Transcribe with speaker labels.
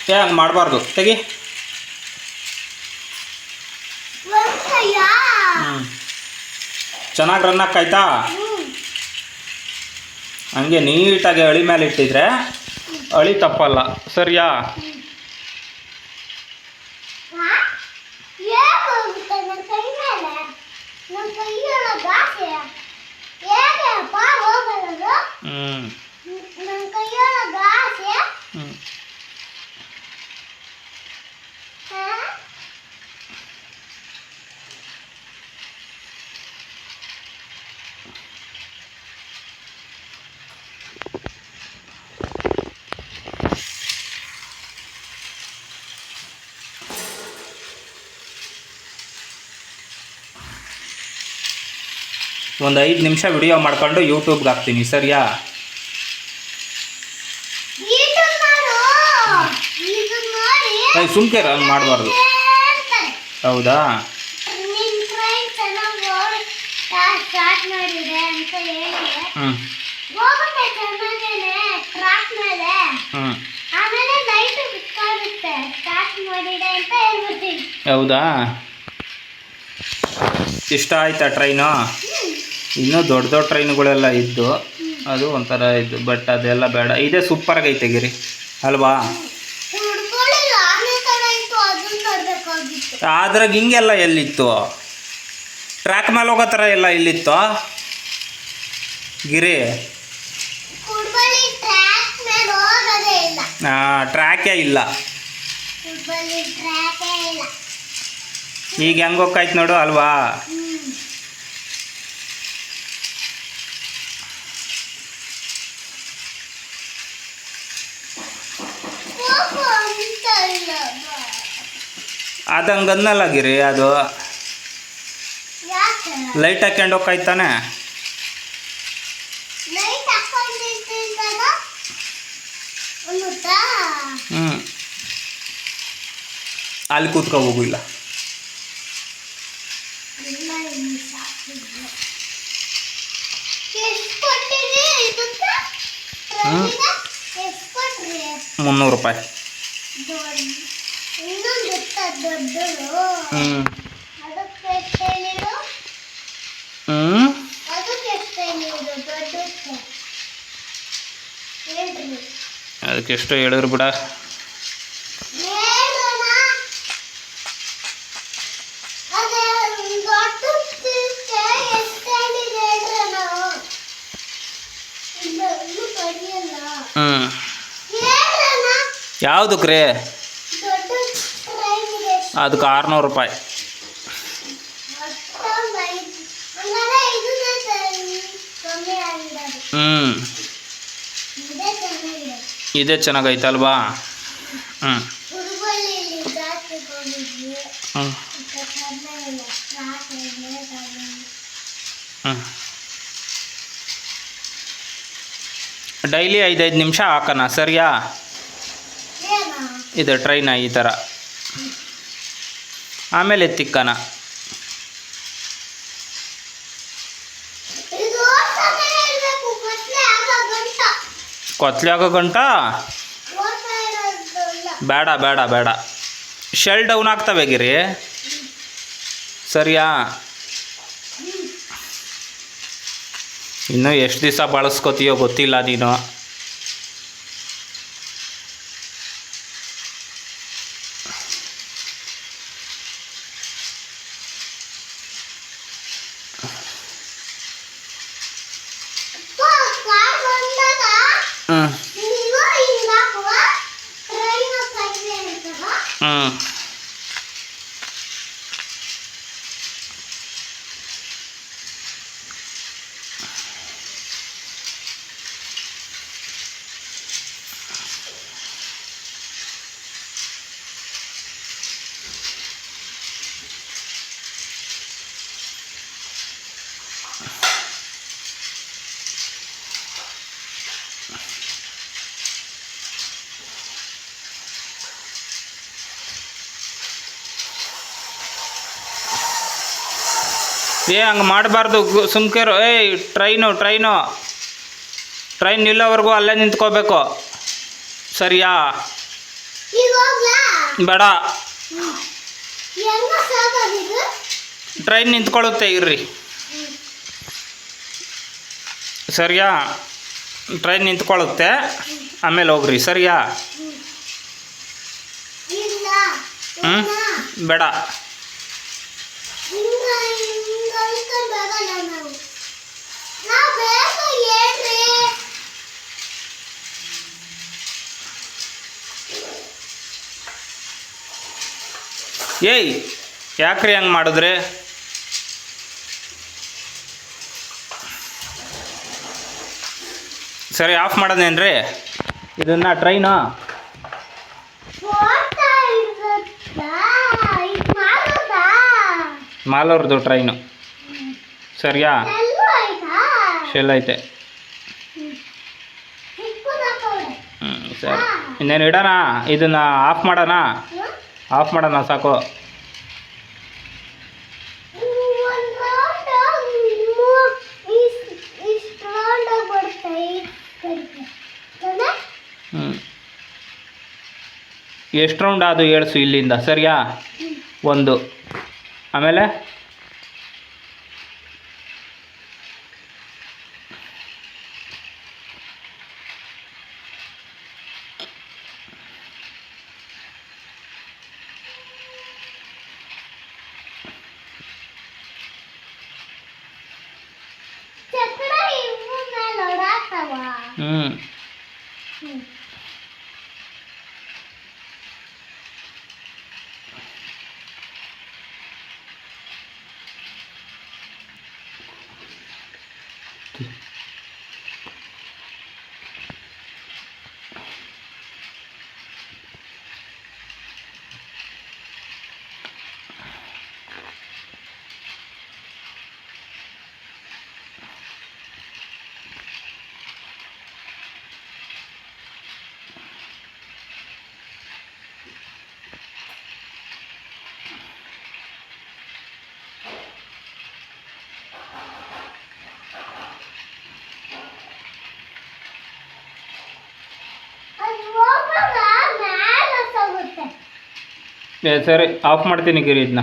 Speaker 1: ಹಂಗೆ ಮಾಡಬಾರ್ದು, ತೆಗಿ. ಚೆನ್ನಾಗಿ ರನ್ ಹಾಕಾಯ್ತಾ? ಹಂಗೆ ನೀಟಾಗಿ ಅಳಿ ಮೇಲೆ ಇಟ್ಟಿದ್ರೆ ಅಳಿ ತಪ್ಪಲ್ಲ, ಸರಿಯಾ? ಒಂದು 5 ನಿಮಿಷ ವಿಡಿಯೋ ಮಾಡ್ಕೊಂಡು ಯೂಟ್ಯೂಬ್ಗೆ ಹಾಕ್ತೀನಿ, ಸರಿಯಾ? ಸುಮ್ಕೆ ಹಂಗೆ ಮಾಡಬಾರ್ದು. ಹೌದಾ? ಹೌದಾ? ಇಷ್ಟ ಆಯ್ತಾ ಟ್ರೈನು? ಇನ್ನೂ ದೊಡ್ಡ ದೊಡ್ಡ ಟ್ರೈನುಗಳೆಲ್ಲ ಇದ್ದು ಅದು ಒಂಥರ ಇದ್ದು, ಬಟ್ ಅದೆಲ್ಲ ಬೇಡ. ಇದೇ ಸೂಪರಾಗೈತೆ ಗಿರಿ, ಅಲ್ವಾ? ಅದ್ರಾಗ ಹಿಂಗೆಲ್ಲ ಎಲ್ಲಿತ್ತು? ಟ್ರ್ಯಾಕ್ ಮೇಲೆ ಹೋಗೋ ಥರ ಎಲ್ಲ ಎಲ್ಲಿತ್ತು ಗಿರಿ? ಟ್ರ್ಯಾಕೇ ಇಲ್ಲ. ಈಗ ಹೆಂಗೆ ಹೋಗ್ತಾಯ್ತು ನೋಡು, ಅಲ್ವಾ? ಅದು ಹಂಗೆ ಅನ್ನಲ್ಲ ಗಿರಿ, ಅದು ಲೈಟ್ ಹಾಕ್ಯಂಡು ಹೋಗ್ತಾನೆ. ಅಲ್ಲಿ ಕೂತ್ಕೊ ಹೋಗು. ಇಲ್ಲ ₹300. ಅದಕ್ಕೆ ಎಷ್ಟು ಹೇಳಿದ್ರು ಬಿಡ. ಯಾವುದಕ್ಕೆ ರೀ? ಅದಕ್ಕೆ ₹600. ಇದೇ ಚೆನ್ನಾಗೈತಲ್ವಾ? ಡೈಲಿ 5-5 ನಿಮಿಷ ಹಾಕೋಣ, ಸರಿಯಾ? ಇದು ಟ್ರೈನ ಈ ಥರ, ಆಮೇಲೆ ಎತ್ತಿಕ್ಕಣ. ಕೊತ್ಲೆ ಆಗೋ ಗಂಟ ಬೇಡ ಬೇಡ ಬೇಡ, ಶೆಲ್ ಡೌನ್ ಆಗ್ತವೆ ಗಿರಿ, ಸರಿಯಾ? ಇನ್ನೂ ಎಷ್ಟು ದಿವಸ ಬಳಸ್ಕೋತೀಯೋ ಗೊತ್ತಿಲ್ಲ ನೀನು. ಹಂಗೆ ಮಾಡಬಾರ್ದು, ಸುಮ್ಕೆರು. ಟ್ರೈನ್ ನಿಲ್ಲೋವರೆಗೂ ಅಲ್ಲೇ ನಿಂತ್ಕೋಬೇಕು, ಸರಿಯಾ? ಬೇಡ, ಟ್ರೈನ್ ನಿಂತ್ಕೊಳ್ಳುತ್ತೆ ಇರ್ರಿ. ಸರಿಯಾ? ಟ್ರೈನ್ ನಿಂತ್ಕೊಳ್ಳುತ್ತೆ, ಆಮೇಲೆ ಹೋಗ್ರಿ. ಸರಿಯಾ? ಬೇಡ. ಏಯ್, ಯಾಕ್ರಿ ಹಂಗೆ ಮಾಡಿದ್ರಿ? ಸರಿ, ಆಫ್ ಮಾಡೋದೇನ್ರಿ ಇದನ್ನು? ಟ್ರೈನು ಮಾಲೂರ್ದು ಟ್ರೈನು. ಸರಿಯಾ? ಶೆಲ್ ಐತೆ. ಸರಿ, ಇನ್ನೇನು ಇಡೋಣ? ಇದನ್ನು ಆಫ್ ಮಾಡೋಣ? ಆಫ್ ಮಾಡೋಣ ಸಾಕು. ಎಷ್ಟು ರೌಂಡ್ ಅದು ಏಳ್ಸು ಇಲ್ಲಿಂದ. ಸರಿಯಾ? 1. ಆಮೇಲೆ ಸರಿ, ಆಫ್ ಮಾಡ್ತೀನಿ ಗಿರಿ ಇದನ್ನ.